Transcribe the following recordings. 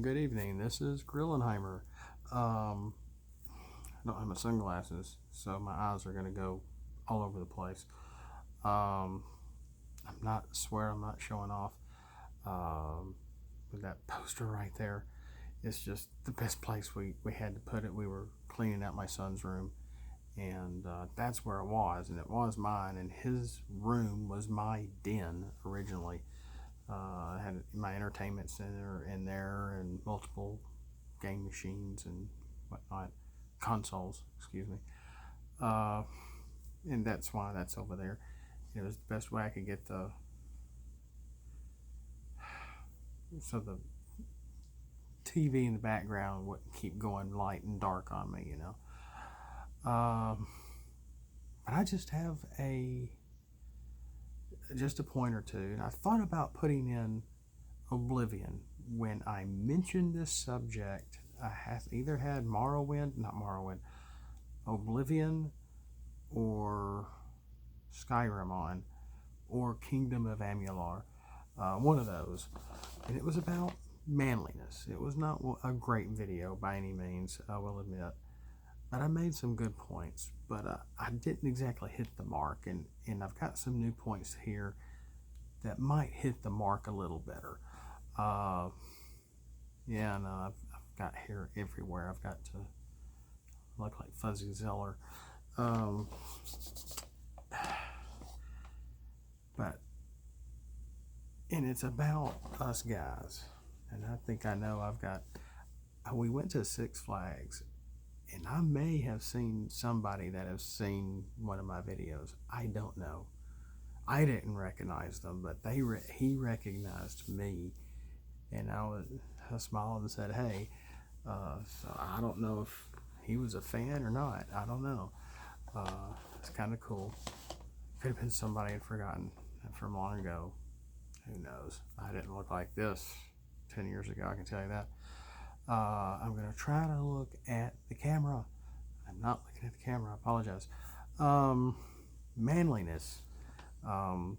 good evening. This is Grillenheimer. I don't have my sunglasses, so my eyes are going to go all over the place. I'm not showing off. With that poster right there, it's just the best place we had to put it. We were cleaning out my son's room, and that's where it was, and it was mine, and his room was my den originally. I had my entertainment center in there and multiple game machines and whatnot, consoles, excuse me. Uh, and that's why that's over there. It was the best way I could get the TV in the background wouldn't keep going light and dark on me, you know. But I just have just a point or two, and I thought about putting in Oblivion when I mentioned this subject. I have either had Oblivion or Skyrim on, or Kingdom of Amular, one of those, and it was about manliness. It was not a great video by any means, I will admit, but I made some good points, but I didn't exactly hit the mark, and I've got some new points here that might hit the mark a little better. Yeah, no, I've got hair everywhere. I've got to look like Fuzzy Zeller. But, and it's about us guys. And I think I know we went to Six Flags, and I may have seen somebody that has seen one of my videos. I don't know. I didn't recognize them, but he recognized me, and I smiled and said, "Hey." So I don't know if he was a fan or not. I don't know. It's kind of cool. Could have been somebody I'd forgotten from long ago. Who knows? I didn't look like this 10 years ago, I can tell you that. I'm going to try to look at the camera. I'm not looking at the camera. I apologize. Manliness. And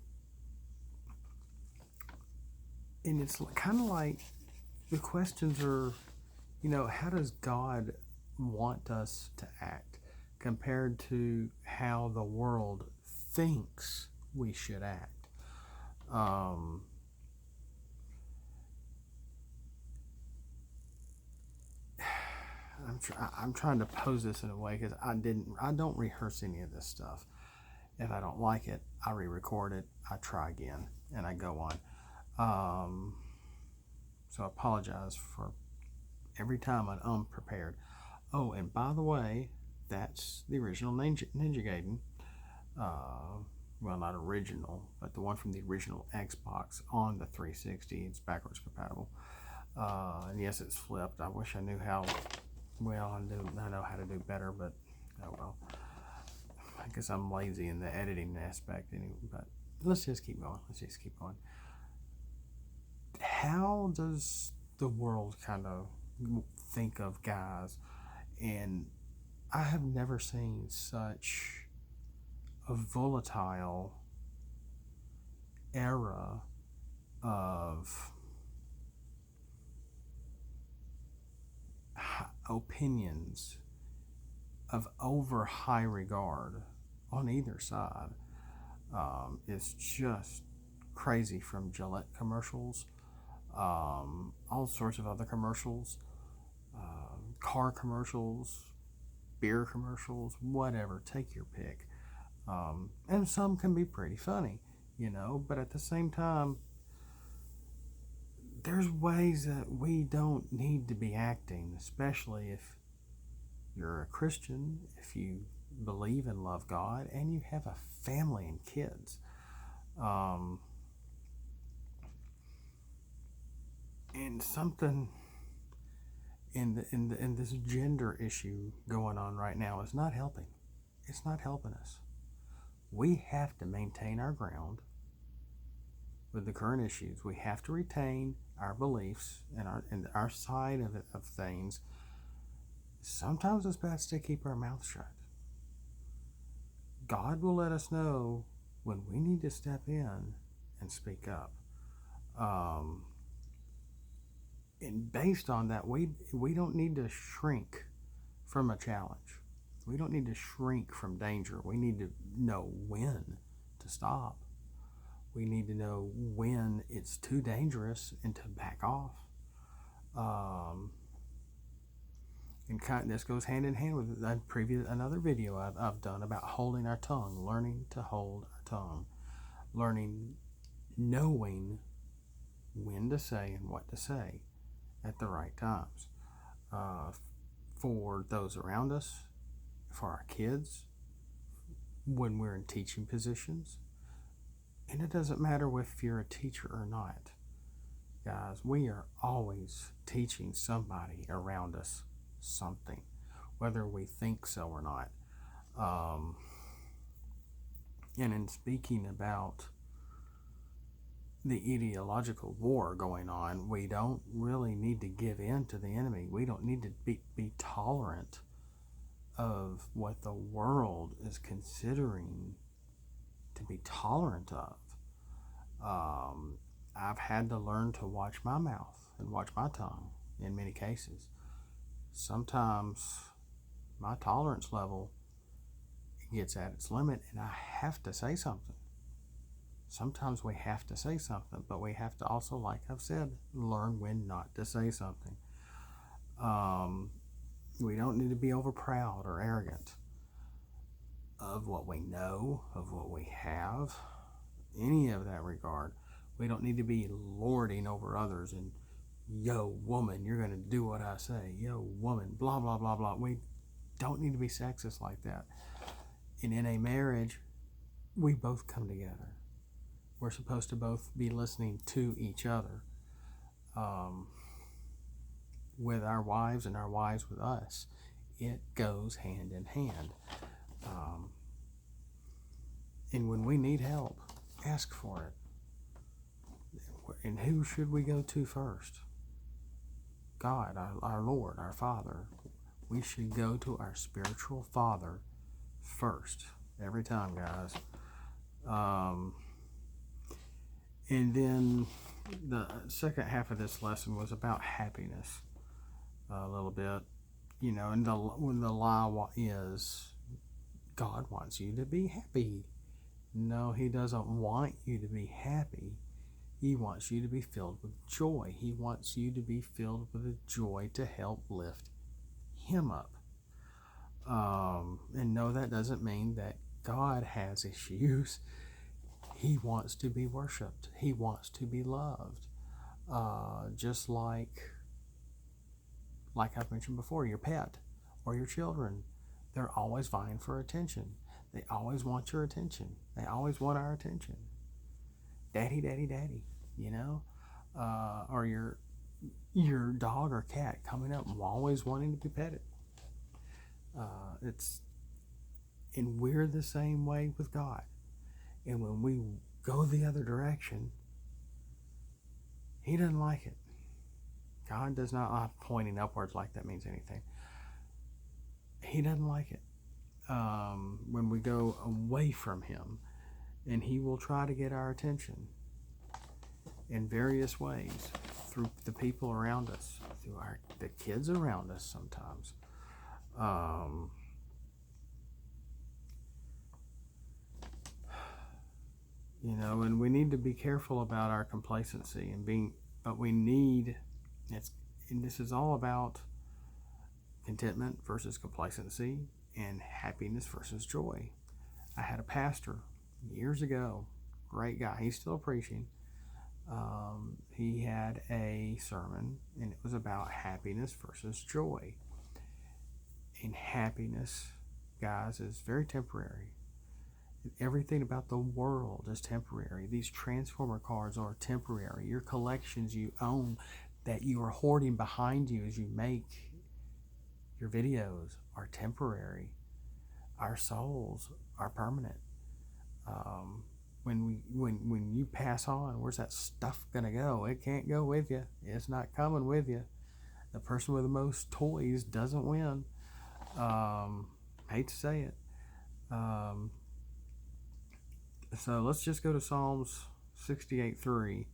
it's kind of like the questions are, how does God want us to act compared to how the world thinks we should act? I'm trying to pose this in a way because I don't rehearse any of this stuff. If I don't like it, I re-record it, I try again, and I go on. So I apologize for every time I'm unprepared. Oh, and by the way, that's the original Ninja Gaiden. Well, not original, but the one from the original Xbox on the 360. It's backwards compatible. And yes, it's flipped. I wish I knew how well. I know how to do better, but oh well. I guess I'm lazy in the editing aspect anyway, but let's just keep going. How does the world kind of think of guys? And I have never seen such a volatile era of opinions of over high regard on either side. It's just crazy, from Gillette commercials, all sorts of other commercials, car commercials, beer commercials, whatever, take your pick. And some can be pretty funny, but at the same time, there's ways that we don't need to be acting, especially if you're a Christian, if you believe and love God, and you have a family and kids. And something in this gender issue going on right now is not helping. It's not helping us. We have to maintain our ground with the current issues. We have to retain our beliefs and our side of things. Sometimes it's best to keep our mouth shut. God will let us know when we need to step in and speak up. And based on that, we don't need to shrink from a challenge. We don't need to shrink from danger. We need to know when to stop. We need to know when it's too dangerous and to back off. And this goes hand in hand with another video I've done about holding our tongue, learning to hold our tongue, knowing when to say and what to say at the right times, for those around us, for our kids, when we're in teaching positions. And it doesn't matter if you're a teacher or not. Guys, we are always teaching somebody around us something, whether we think so or not. And in speaking about the ideological war going on, we don't really need to give in to the enemy. We don't need to be tolerant of what the world is considering to be tolerant of. I've had to learn to watch my mouth and watch my tongue in many cases. Sometimes my tolerance level gets at its limit and I have to say something. Sometimes we have to say something, but we have to also, like I've said, learn when not to say something. We don't need to be over proud or arrogant of what we know, of what we have, any of that regard. We don't need to be lording over others and, yo, woman, you're going to do what I say. Yo, woman, blah, blah, blah, blah. We don't need to be sexist like that. And in a marriage, we both come together. We're supposed to both be listening to each other, with our wives and our wives with us. It goes hand in hand. And when we need help, ask for it. And who should we go to first? God, our Lord, our Father. We should go to our spiritual Father first, every time, guys. And then the second half of this lesson was about happiness, a little bit, and when the lie is God wants you to be happy. No, He doesn't want you to be happy. He wants you to be filled with joy. He wants you to be filled with a joy to help lift Him up. And no, that doesn't mean that God has issues. He wants to be worshiped. He wants to be loved. Just like I've mentioned before, your pet or your children, they're always vying for attention. They always want your attention. They always want our attention. Daddy, daddy, daddy, or your dog or cat coming up and always wanting to be petted. And we're the same way with God. And when we go the other direction, He doesn't like it. God does not pointing upwards like that means anything. He doesn't like it. When we go away from Him, and He will try to get our attention in various ways, through the people around us, through the kids around us sometimes. And we need to be careful about our complacency but this is all about contentment versus complacency and happiness versus joy. I had a pastor years ago, great guy, he's still preaching. He had a sermon and it was about happiness versus joy. And happiness, guys, is very temporary. Everything about the world is temporary. These transformer cards are temporary. Your collections you own that you are hoarding behind you as you make your videos are temporary. Our souls are permanent. When you pass on, where's that stuff gonna go? It can't go with you. It's not coming with you. The person with the most toys doesn't win. Hate to say it. So let's just go to Psalms 68:3.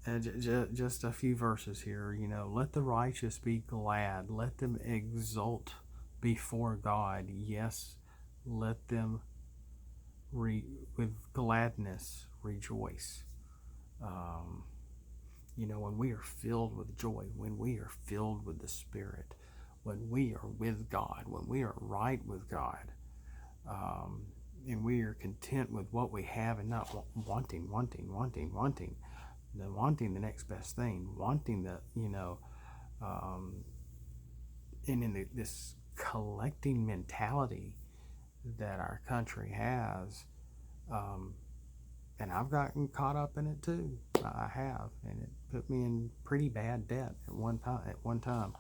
just a few verses here. Let the righteous be glad. Let them exult before God. Yes, let them with gladness rejoice. Um, when we are filled with joy, when we are filled with the Spirit, when we are with God, when we are right with God, um, and we are content with what we have and not wanting the next best thing, wanting um, and in this collecting mentality that our country has, um, and I've gotten caught up in it too. I have, and it put me in pretty bad debt at one time.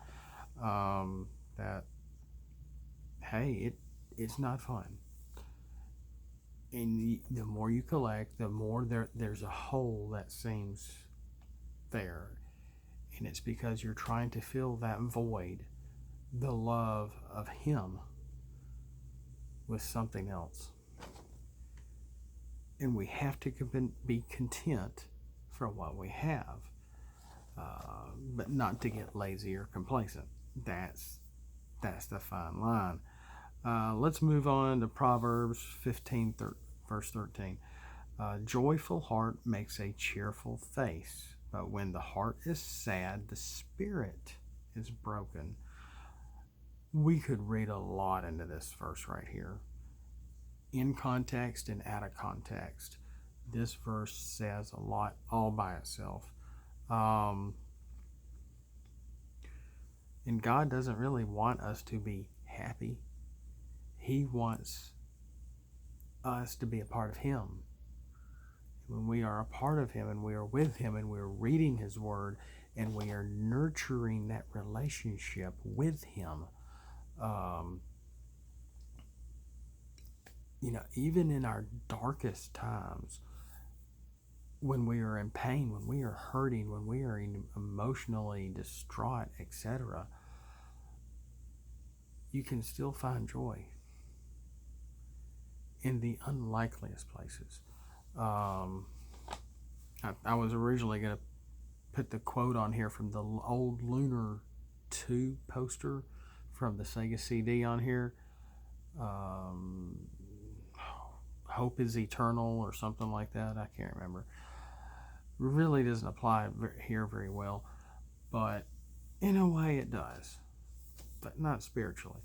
That hey, it's not fun. And the more you collect, the more there's a hole that seems there, and it's because you're trying to fill that void, the love of Him, with something else. And we have to be content for what we have, but not to get lazy or complacent. That's the fine line. Let's move on to Proverbs 15, verse 13. Joyful heart makes a cheerful face, but when the heart is sad, the spirit is broken. We could read a lot into this verse right here. In context and out of context, this verse says a lot all by itself. And God doesn't really want us to be happy. He wants us to be a part of Him. When we are a part of Him and we are with Him and we're reading His Word and we are nurturing that relationship with Him, even in our darkest times, when we are in pain, when we are hurting, when we are emotionally distraught, etc., you can still find joy in the unlikeliest places. I was originally going to put the quote on here from the old Lunar 2 poster from the Sega CD on here. Hope is eternal or something like that. I can't remember. Really doesn't apply here very well, but in a way it does, but not spiritually,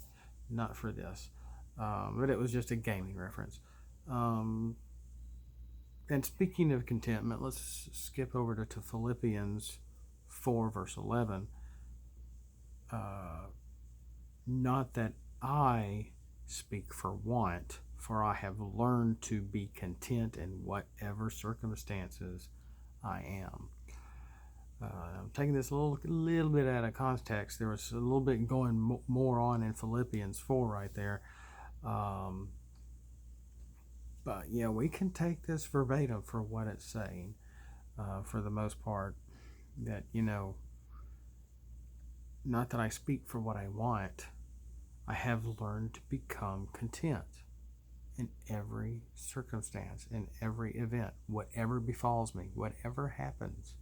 not for this. But it was just a gaming reference. And speaking of contentment, let's skip over to Philippians 4, verse 11. Not that I speak for want, for I have learned to be content in whatever circumstances I am. I'm taking this a little bit out of context. There was a little bit going more on in Philippians 4 right there. But yeah, we can take this verbatim for what it's saying, for the most part, that, not that I speak for what I want, I have learned to become content in every circumstance, in every event, whatever befalls me, whatever happens.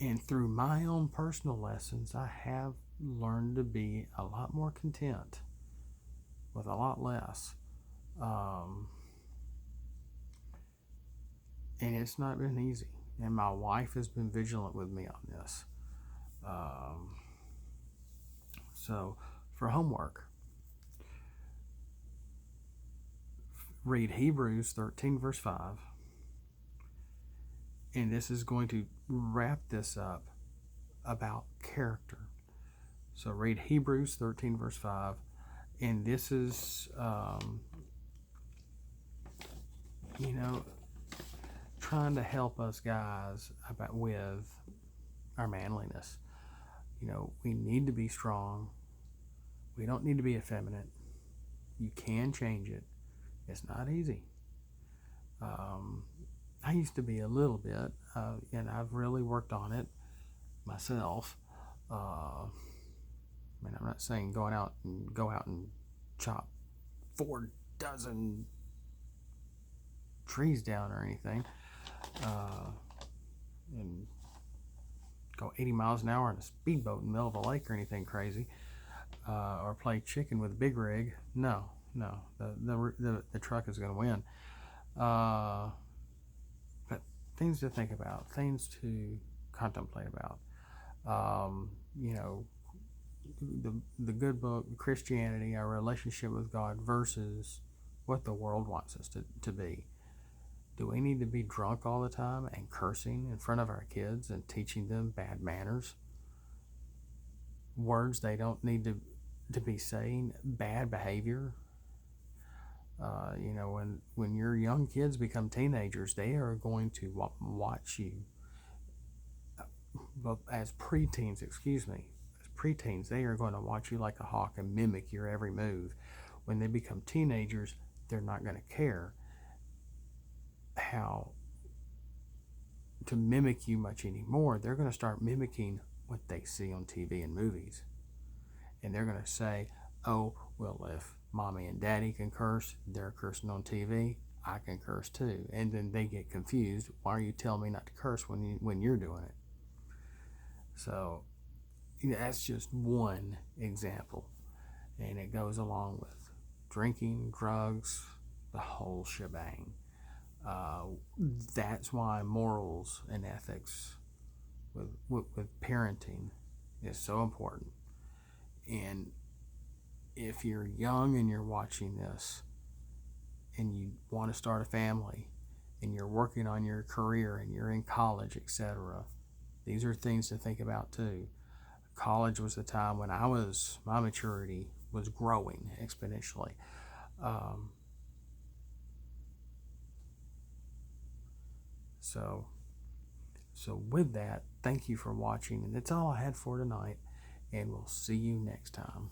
And through my own personal lessons, I have learned to be a lot more content with a lot less. And it's not been easy. And my wife has been vigilant with me on this. So, for homework, read Hebrews 13, verse 5. And this is going to wrap this up about character. So read Hebrews 13, verse 5. And this is, trying to help us guys with our manliness. We need to be strong. We don't need to be effeminate. You can change it. It's not easy. I used to be a little bit, and I've really worked on it myself. I'm not saying go out and chop 4 dozen trees down or anything. 80 miles an hour on a speedboat in the middle of a lake or anything crazy, or play chicken with a big rig. No, no, the truck is going to win. But things to think about, things to contemplate about. You know, the good book, Christianity, our relationship with God versus what the world wants us to be. Do we need to be drunk all the time and cursing in front of our kids and teaching them bad manners? Words they don't need to be saying, bad behavior. When your young kids become teenagers, they are going to watch you. But as preteens, they are going to watch you like a hawk and mimic your every move. When they become teenagers, they're not going to care how to mimic you much anymore. They're going to start mimicking what they see on TV and movies. And they're going to say, oh, well, if mommy and daddy can curse, they're cursing on TV, I can curse too. And then they get confused. Why are you telling me not to curse when you're doing it? So that's just one example. And it goes along with drinking, drugs, the whole shebang. That's why morals and ethics with parenting is so important. And if you're young and you're watching this and you want to start a family and you're working on your career and you're in college, etc., these are things to think about too. College was the time when my maturity was growing exponentially. So with that, thank you for watching, and that's all I had for tonight, and we'll see you next time.